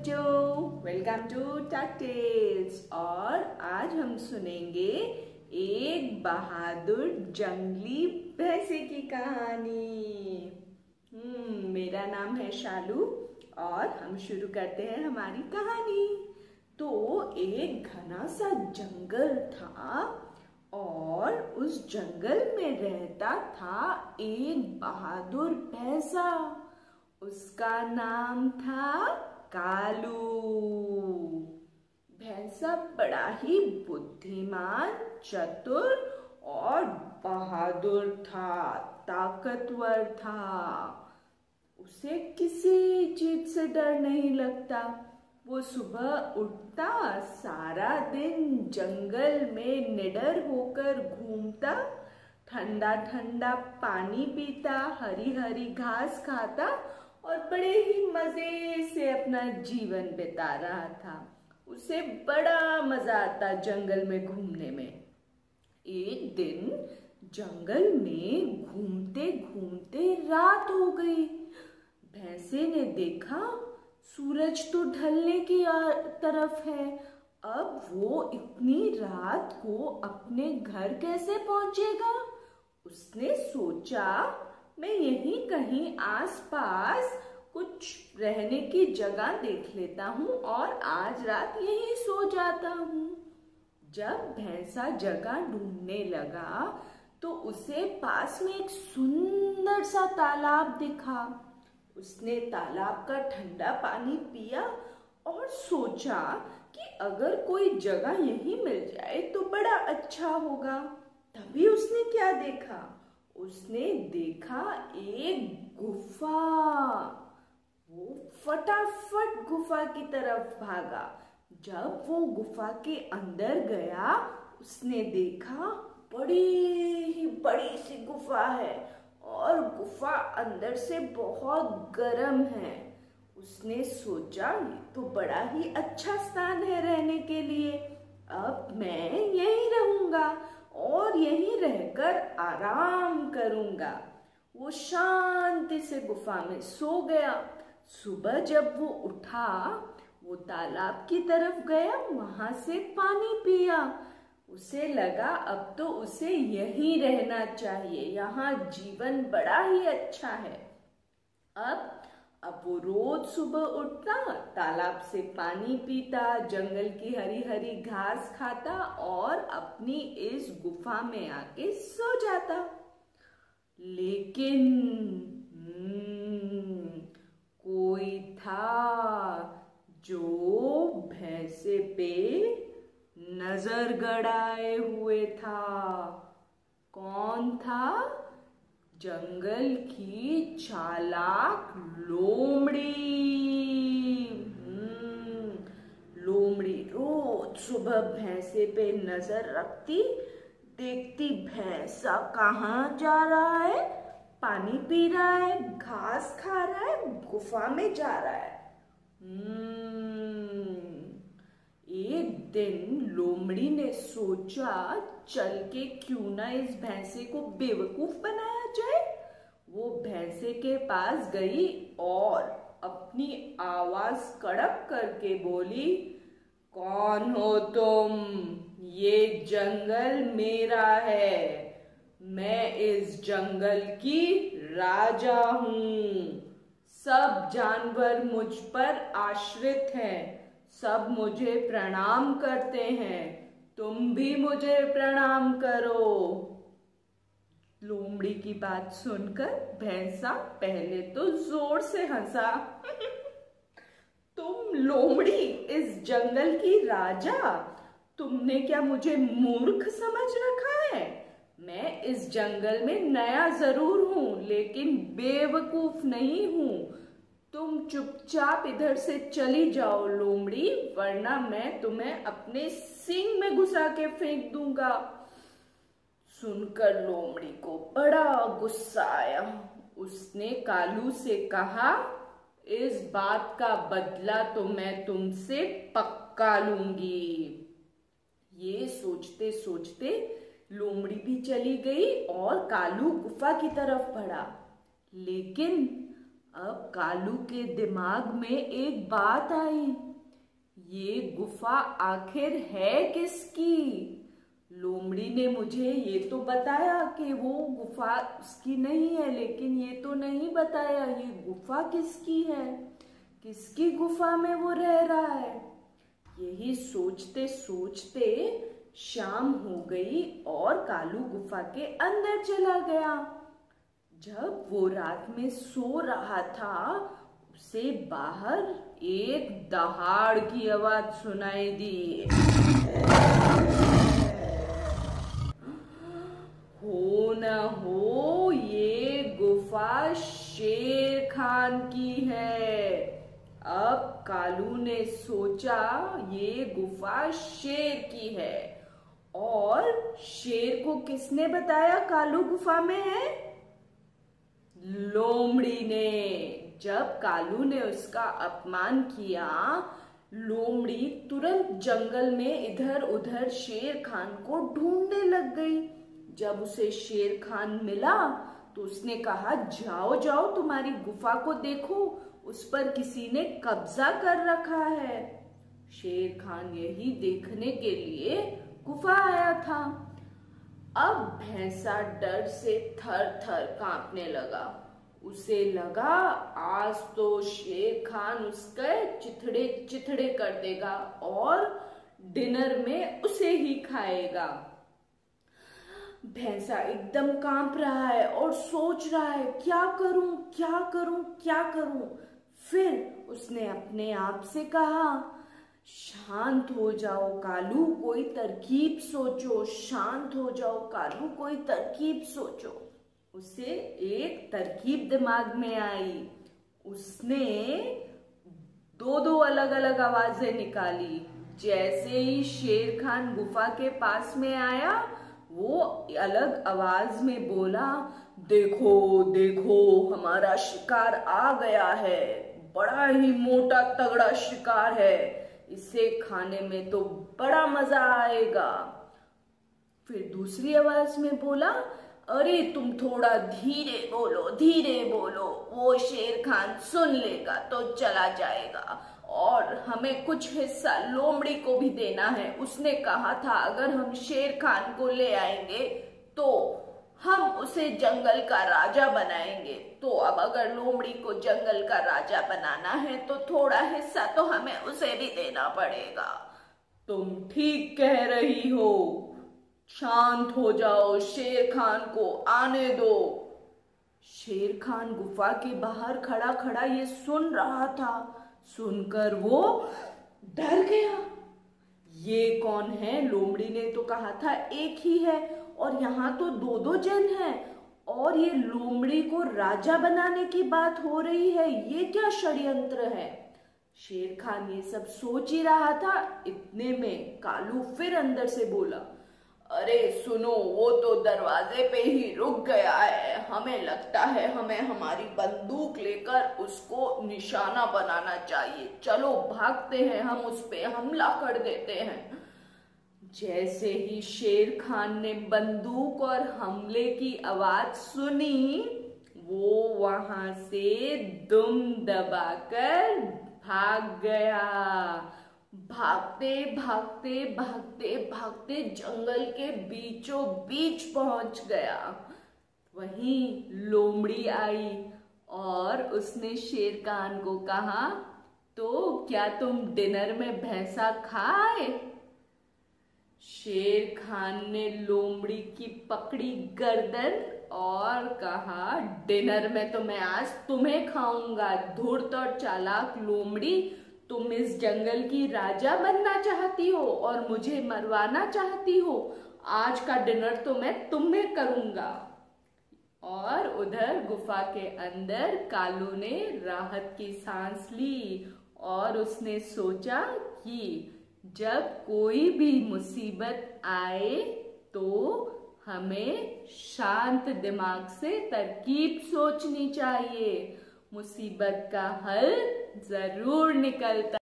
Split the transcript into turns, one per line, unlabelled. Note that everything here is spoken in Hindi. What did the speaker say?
बच्चों, वेलकम टू टक टेल्स। और आज हम सुनेंगे एक बहादुर जंगली भैंसे की कहानी। मेरा नाम है शालू और हम शुरू करते हैं हमारी कहानी। तो एक घना सा जंगल था और उस जंगल में रहता था एक बहादुर भैंसा। उसका नाम था कालू। भैंसा बड़ा ही बुद्धिमान, चतुर और बहादुर था, ताकतवर था। उसे किसी चीज से डर नहीं लगता। वो सुबह उठता, सारा दिन जंगल में निडर होकर घूमता, ठंडा ठंडा पानी पीता, हरी हरी घास खाता और बड़े ही मजे से अपना जीवन बिता रहा था। उसे बड़ा मजा आता जंगल में घूमने में। एक दिन जंगल में घूमते घूमते रात हो गई। भैंसे ने देखा सूरज तो ढलने की तरफ है। अब वो इतनी रात को अपने घर कैसे पहुंचेगा? उसने सोचा मैं यहीं कहीं आसपास कुछ रहने की जगह देख लेता हूँ और आज रात यहीं सो जाता हूँ। जब भैंसा जगह ढूंढने लगा तो उसे पास में एक सुंदर सा तालाब दिखा। उसने तालाब का ठंडा पानी पिया और सोचा कि अगर कोई जगह यहीं मिल जाए तो बड़ा अच्छा होगा। तभी उसने क्या देखा? उसने देखा एक गुफा। वो फटाफट गुफा की तरफ भागा। जब वो गुफा के अंदर गया, उसने देखा बड़ी ही बड़ी सी गुफा है और गुफा अंदर से बहुत गर्म है। उसने सोचा ये तो बड़ा ही अच्छा स्थान है रहने के लिए। अब मैं यहीं रहूंगा और यहीं रहकर आराम करूंगा। वो शांति से गुफा में सो गया। सुबह जब वो उठा, वो तालाब की तरफ गया, वहां से पानी पिया। उसे लगा अब तो उसे यहीं रहना चाहिए, यहाँ जीवन बड़ा ही अच्छा है। अब वो रोज सुबह उठता, तालाब से पानी पीता, जंगल की हरी हरी घास खाता और अपनी इस गुफा में आके सो जाता। लेकिन कोई था जो भैंसे पे नजर गड़ाए हुए था। कौन था? जंगल की चालाक लोमड़ी। लोमड़ी रोज सुबह भैंसे पे नजर रखती, देखती भैंसा कहाँ जा रहा है, पानी पी रहा है, घास खा रहा है, गुफा में जा रहा है। एक दिन लोमड़ी ने सोचा चल के क्यों ना इस भैंसे को बेवकूफ बनाया जाए। वो भैंसे के पास गई और अपनी आवाज कड़क करके बोली, कौन हो तुम? ये जंगल मेरा है। मैं इस जंगल की राजा हूँ। सब जानवर मुझ पर आश्रित हैं। सब मुझे प्रणाम करते हैं। तुम भी मुझे प्रणाम करो। लोमड़ी की बात सुनकर भैंसा पहले तो जोर से हंसा। तुम लोमड़ी, इस जंगल की राजा? तुमने क्या मुझे मूर्ख समझ रखा है? मैं इस जंगल में नया जरूर हूं, लेकिन बेवकूफ नहीं हूं। तुम चुपचाप इधर से चली जाओ लोमड़ी, वरना मैं तुम्हें अपने सींग में घुसा के फेंक दूंगा। सुनकर लोमड़ी को बड़ा गुस्सा आया। उसने कालू से कहा, इस बात का बदला तो मैं तुमसे पक्का लूंगी। ये सोचते सोचते लोमड़ी भी चली गई और कालू गुफा की तरफ बढ़ा। लेकिन अब कालू के दिमाग में एक बात आई, ये गुफा आखिर है किसकी? लोमड़ी ने मुझे ये तो बताया कि वो गुफा उसकी नहीं है, लेकिन ये तो नहीं बताया ये गुफा किसकी है, किसकी गुफा में वो रह रहा है। यही सोचते सोचते शाम हो गई और कालू गुफा के अंदर चला गया। जब वो रात में सो रहा था, उसे बाहर एक दहाड़ की आवाज सुनाई दी। हो न हो ये गुफा शेर खान की है। अब कालू ने सोचा ये गुफा शेर की है। और शेर को किसने बताया कालू गुफा में है? लोमड़ी ने। जब कालू ने उसका अपमान किया, लोमड़ी तुरंत जंगल में इधर उधर शेर खान को ढूंढने लग गई। जब उसे शेर खान मिला तो उसने कहा, जाओ जाओ तुम्हारी गुफा को देखो, उस पर किसी ने कब्जा कर रखा है। शेर खान यही देखने के लिए गुफा आया था। अब भैंसा डर से थर थर कांपने लगा। उसे लगा आज तो शेर खान उसके चिथड़े चिथड़े कर देगा और डिनर में उसे ही खाएगा। भैंसा एकदम कांप रहा है और सोच रहा है, क्या करूं क्या करूं क्या करूं। फिर उसने अपने आप से कहा, शांत हो जाओ कालू, कोई तरकीब सोचो, शांत हो जाओ कालू, कोई तरकीब सोचो। उसे एक तरकीब दिमाग में आई। उसने दो दो अलग अलग आवाजें निकाली। जैसे ही शेर खान गुफा के पास में आया, वो अलग आवाज में बोला, देखो देखो हमारा शिकार आ गया है, बड़ा ही मोटा तगड़ा शिकार है, इसे खाने में तो बड़ा मजा आएगा। फिर दूसरी आवाज में बोला, अरे तुम थोड़ा धीरे बोलो, वो शेर खान सुन लेगा तो चला जाएगा, और हमें कुछ हिस्सा लोमड़ी को भी देना है। उसने कहा था अगर हम शेर खान को ले आएंगे तो हम उसे जंगल का राजा बनाएंगे। तो अब अगर लोमड़ी को जंगल का राजा बनाना है तो थोड़ा हिस्सा तो हमें उसे भी देना पड़ेगा। तुम ठीक कह रही हो, शांत हो जाओ, शेर खान को आने दो। शेर खान गुफा के बाहर खड़ा खड़ा ये सुन रहा था। सुनकर वो डर गया। ये कौन है? लोमड़ी ने तो कहा था एक ही है, और यहाँ तो दो दो जन हैं, और ये लोमड़ी को राजा बनाने की बात हो रही है। ये क्या षड्यंत्र है? शेर खान ये सब सोच ही रहा था। इतने में कालू फिर अंदर से बोला, अरे सुनो, वो तो दरवाजे पे ही रुक गया है, हमें लगता है हमें हमारी बंदूक लेकर उसको निशाना बनाना चाहिए। चलो भागते हैं, हम उस पे हमला कर देते हैं। जैसे ही शेर खान ने बंदूक और हमले की आवाज सुनी, वो वहां से दुम दबाकर भाग गया। भागते भागते भागते भागते जंगल के बीचों बीच पहुंच गया। वहीं लोमड़ी आई और उसने शेर खान को कहा, तो क्या तुम डिनर में भैंसा खाए? शेर खान ने लोमड़ी की पकड़ी गर्दन और कहा, डिनर में तो मैं आज तुम्हें खाऊंगा। धूर्त और चालाक लोमड़ी, तुम इस जंगल की राजा बनना चाहती हो और मुझे मरवाना चाहती हो। आज का डिनर तो मैं तुम्हें करूंगा। और उधर गुफा के अंदर कालू ने राहत की सांस ली और उसने सोचा कि जब कोई भी मुसीबत आए तो हमें शांत दिमाग से तरकीब सोचनी चाहिए। मुसीबत का हल जरूर निकलता